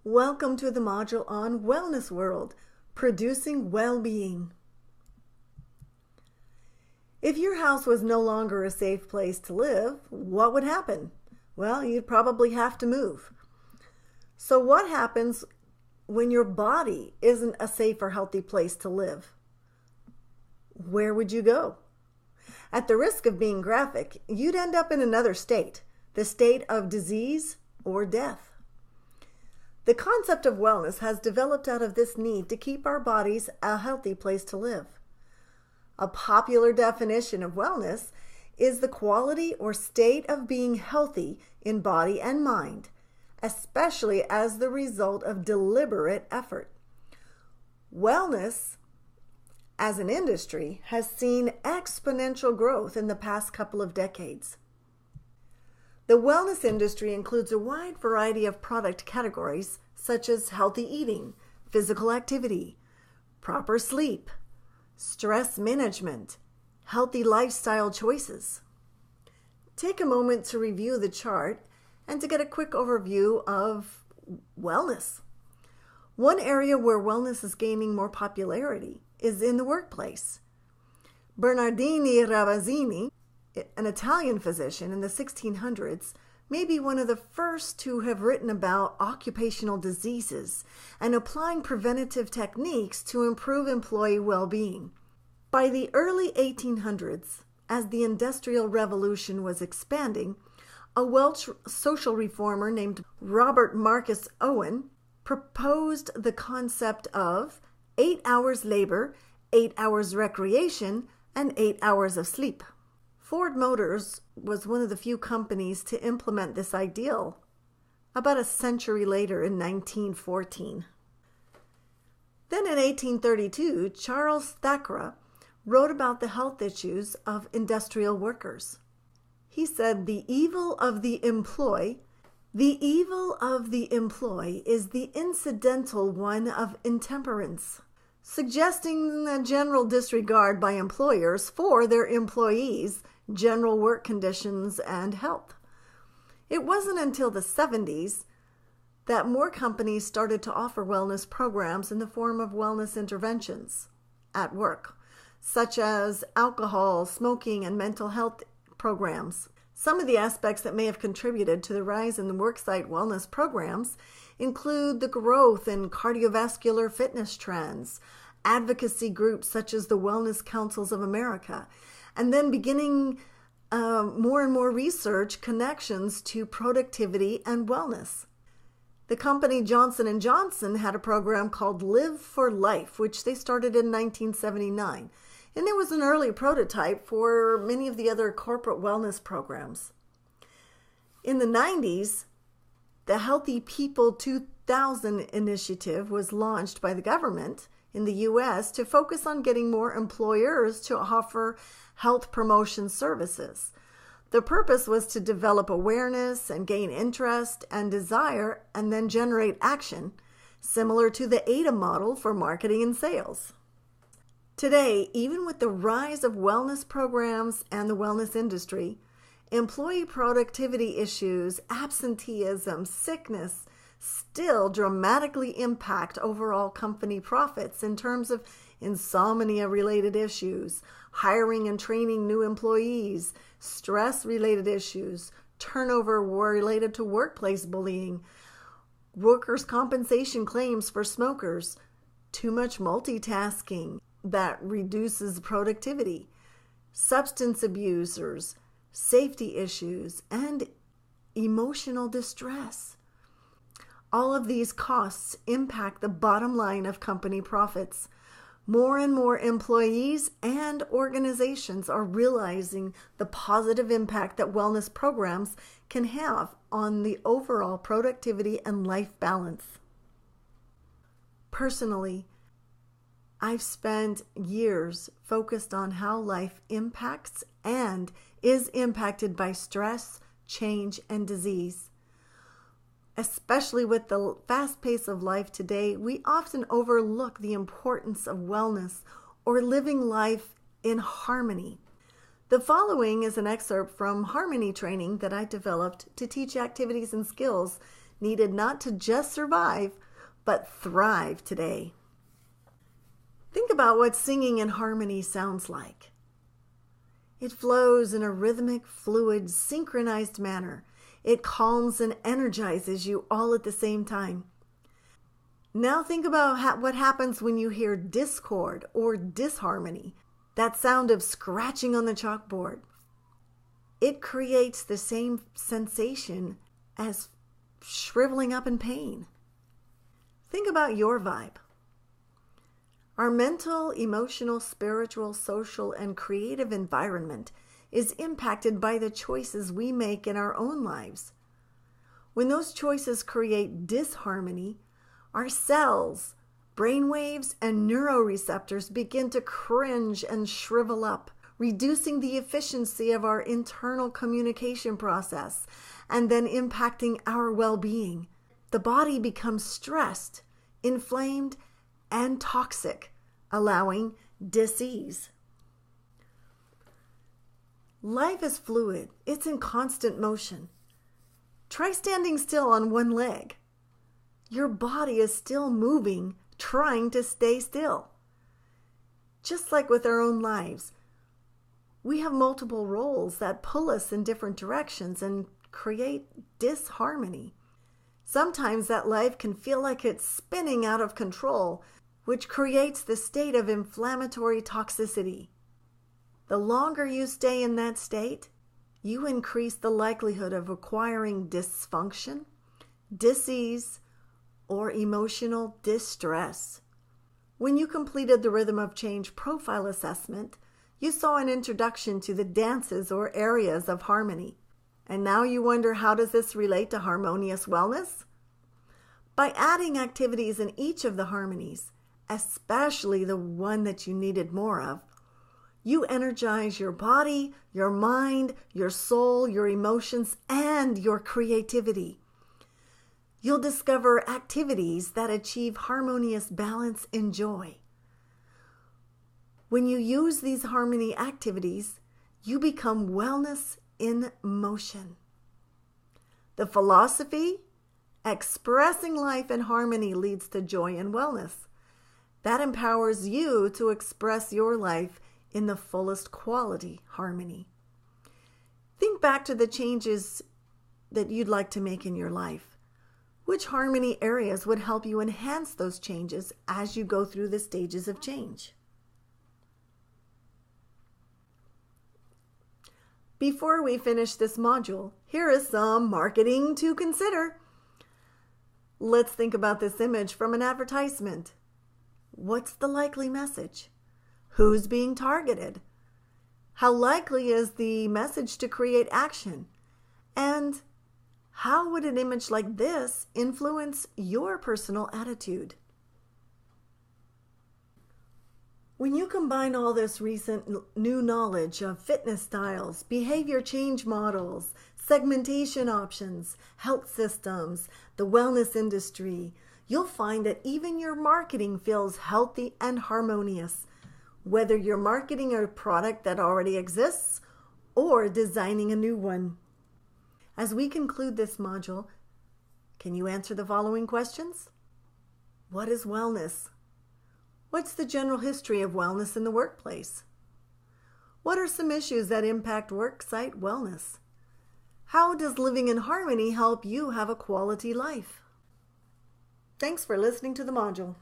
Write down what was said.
Welcome to the module on Wellness World, Producing Well-Being. If your house was no longer a safe place to live, what would happen? Well, you'd probably have to move. So what happens when your body isn't a safe or healthy place to live? Where would you go? At the risk of being graphic, you'd end up in another state, the state of disease or death. The concept of wellness has developed out of this need to keep our bodies a healthy place to live. A popular definition of wellness is the quality or state of being healthy in body and mind, especially as the result of deliberate effort. Wellness as an industry has seen exponential growth in the past couple of decades. The wellness industry includes a wide variety of product categories such as healthy eating, physical activity, proper sleep, stress management, healthy lifestyle choices. Take a moment to review the chart and to get a quick overview of wellness. One area where wellness is gaining more popularity is in the workplace. Bernardini Ravazzini, an Italian physician in the 1600s, may be one of the first to have written about occupational diseases and applying preventative techniques to improve employee well-being. By the early 1800s, as the Industrial Revolution was expanding, a Welsh social reformer named Robert Marcus Owen proposed the concept of 8 hours labor, 8 hours recreation, and 8 hours of sleep. Ford Motors was one of the few companies to implement this ideal about a century later in 1914. Then in 1832, Charles Thackeray wrote about the health issues of industrial workers. He said, the evil of the employ is the incidental one of intemperance, suggesting a general disregard by employers for their employees' general work conditions and health. It wasn't until the 70s that more companies started to offer wellness programs in the form of wellness interventions at work, such as alcohol, smoking, and mental health programs. Some of the aspects that may have contributed to the rise in the worksite wellness programs include the growth in cardiovascular fitness trends, advocacy groups such as the Wellness Councils of America, and then beginning more and more research connections to productivity and wellness. The company Johnson & Johnson had a program called Live for Life, which they started in 1979. And it was an early prototype for many of the other corporate wellness programs. In the 90s, the Healthy People 2000 initiative was launched by the government in the U.S. to focus on getting more employers to offer health promotion services. The purpose was to develop awareness and gain interest and desire and then generate action, similar to the AIDA model for marketing and sales. Today, even with the rise of wellness programs and the wellness industry, employee productivity issues, absenteeism, sickness still dramatically impact overall company profits in terms of insomnia-related issues, hiring and training new employees, stress-related issues, turnover related to workplace bullying, workers' compensation claims for smokers, too much multitasking that reduces productivity, substance abusers, safety issues, and emotional distress. All of these costs impact the bottom line of company profits. More and more employees and organizations are realizing the positive impact that wellness programs can have on the overall productivity and life balance. Personally, I've spent years focused on how life impacts and is impacted by stress, change, and disease. Especially with the fast pace of life today, we often overlook the importance of wellness or living life in harmony. The following is an excerpt from Harmony training that I developed to teach activities and skills needed not to just survive, but thrive today. Think about what singing in harmony sounds like. It flows in a rhythmic, fluid, synchronized manner. It calms and energizes you all at the same time. Now think about what happens when you hear discord or disharmony, that sound of scratching on the chalkboard. It creates the same sensation as shriveling up in pain. Think about your vibe. Our mental, emotional, spiritual, social, and creative environment is impacted by the choices we make in our own lives. When those choices create disharmony, our cells, brainwaves, and neuroreceptors begin to cringe and shrivel up, reducing the efficiency of our internal communication process and then impacting our well-being. The body becomes stressed, inflamed, and toxic, allowing dis-ease. Life is fluid. It's in constant motion. Try standing still on one leg. Your body is still moving, trying to stay still. Just like with our own lives, we have multiple roles that pull us in different directions and create disharmony. Sometimes that life can feel like it's spinning out of control, which creates the state of inflammatory toxicity. The longer you stay in that state, you increase the likelihood of acquiring dysfunction, dis-ease, or emotional distress. When you completed the Rhythm of Change profile assessment, you saw an introduction to the dances or areas of harmony. And now you wonder, how does this relate to harmonious wellness? By adding activities in each of the harmonies, especially the one that you needed more of, you energize your body, your mind, your soul, your emotions, and your creativity. You'll discover activities that achieve harmonious balance and joy. When you use these harmony activities, you become wellness in motion. The philosophy, expressing life in harmony, leads to joy and wellness. That empowers you to express your life in the fullest quality harmony. Think back to the changes that you'd like to make in your life. Which harmony areas would help you enhance those changes as you go through the stages of change? Before we finish this module, here is some marketing to consider. Let's think about this image from an advertisement. What's the likely message? Who's being targeted? How likely is the message to create action? And how would an image like this influence your personal attitude? When you combine all this recent new knowledge of fitness styles, behavior change models, segmentation options, health systems, the wellness industry, you'll find that even your marketing feels healthy and harmonious, whether you're marketing a product that already exists or designing a new one. As we conclude this module, can you answer the following questions? What is wellness? What's the general history of wellness in the workplace? What are some issues that impact worksite wellness? How does living in harmony help you have a quality life? Thanks for listening to the module.